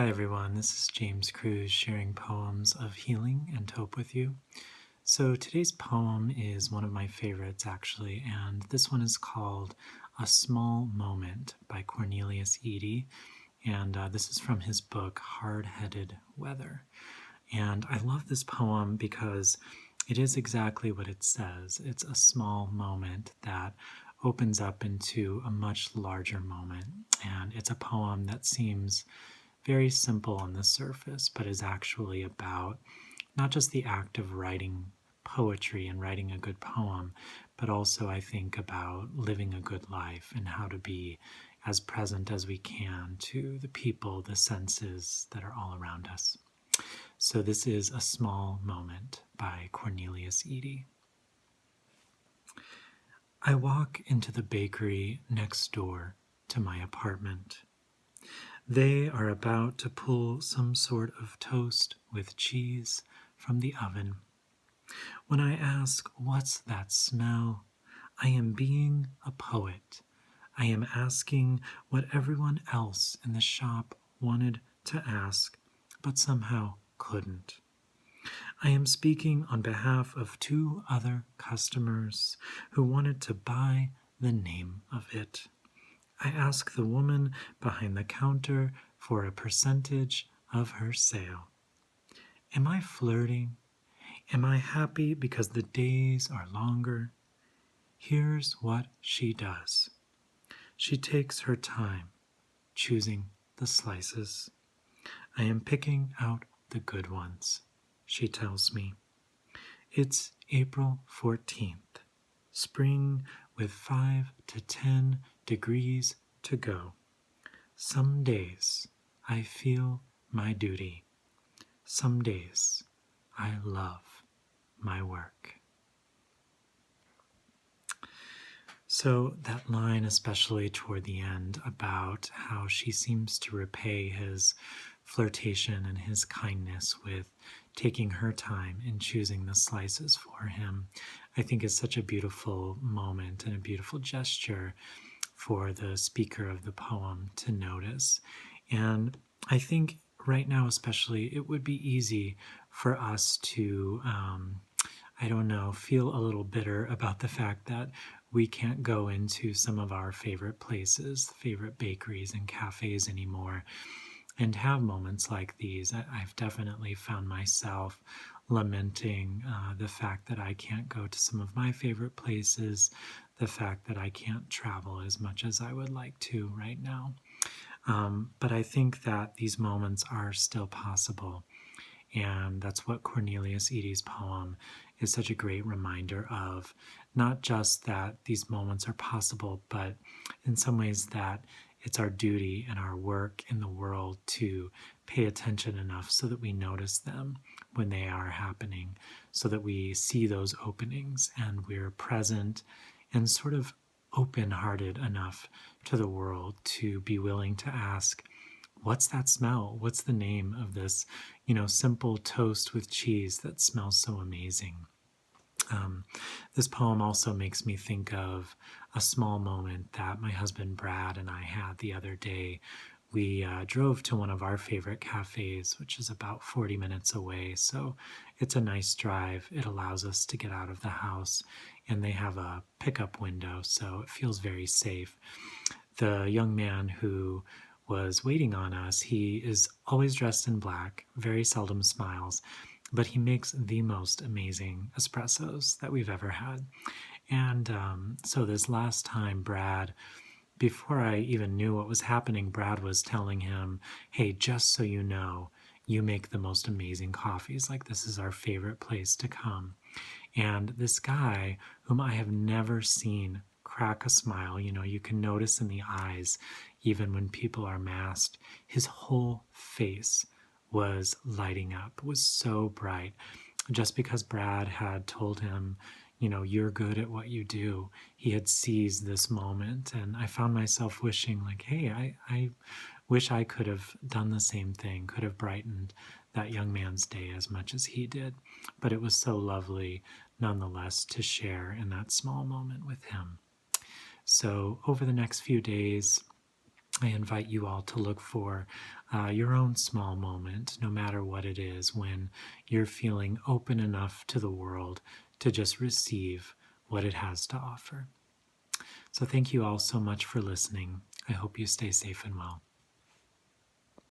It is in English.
Hi everyone, this is James Cruz sharing poems of healing and hope with you. So today's poem is one of my favorites actually, and this one is called A Small Moment by Cornelius Eady, and this is from his book Hardheaded Weather. And I love this poem because it is exactly what it says. It's a small moment that opens up into a much larger moment, and it's a poem that seems very simple on the surface, but is actually about not just the act of writing poetry and writing a good poem, but also I think about living a good life and how to be as present as we can to the people, the senses that are all around us. So this is A Small Moment by Cornelius Eady. I walk into the bakery next door to my apartment. They are about to pull some sort of toast with cheese from the oven. When I ask, "What's that smell?" I am being a poet. I am asking what everyone else in the shop wanted to ask, but somehow couldn't. I am speaking on behalf of two other customers who wanted to buy the name of it. I ask the woman behind the counter for a percentage of her sale. Am I flirting? Am I happy because the days are longer? Here's what she does. She takes her time choosing the slices. I am picking out the good ones, she tells me. It's April 14th, spring with 5 to 10 degrees to go. Some days I feel my duty. Some days I love my work. So that line, especially toward the end, about how she seems to repay his flirtation and his kindness with taking her time in choosing the slices for him, I think is such a beautiful moment and a beautiful gesture for the speaker of the poem to notice. And I think right now especially, it would be easy for us to feel a little bitter about the fact that we can't go into some of our favorite places, favorite bakeries and cafes anymore, and have moments like these. I've definitely found myself lamenting the fact that I can't go to some of my favorite places, the fact that I can't travel as much as I would like to right now. But I think that these moments are still possible. And that's what Cornelius Eady's poem is such a great reminder of. Not just that these moments are possible, but in some ways that it's our duty and our work in the world to pay attention enough so that we notice them when they are happening, so that we see those openings and we're present and sort of open-hearted enough to the world to be willing to ask, what's that smell? What's the name of this, simple toast with cheese that smells so amazing? This poem also makes me think of a small moment that my husband Brad and I had the other day. We drove to one of our favorite cafes, which is about 40 minutes away. So it's a nice drive. It allows us to get out of the house, and they have a pickup window, so it feels very safe. The young man who was waiting on us, he is always dressed in black, very seldom smiles, but he makes the most amazing espressos that we've ever had. And so this last time, Brad, before I even knew what was happening, Brad was telling him, "Hey, just so you know, you make the most amazing coffees. Like, this is our favorite place to come." And this guy, whom I have never seen crack a smile, you can notice in the eyes, even when people are masked, his whole face was lighting up, was so bright. Just because Brad had told him, you're good at what you do, he had seized this moment. And I found myself wishing, like, hey, I wish I could have done the same thing, could have brightened that young man's day as much as he did. But it was so lovely, nonetheless, to share in that small moment with him. So over the next few days, I invite you all to look for your own small moment, no matter what it is, when you're feeling open enough to the world to just receive what it has to offer. So, thank you all so much for listening. I hope you stay safe and well.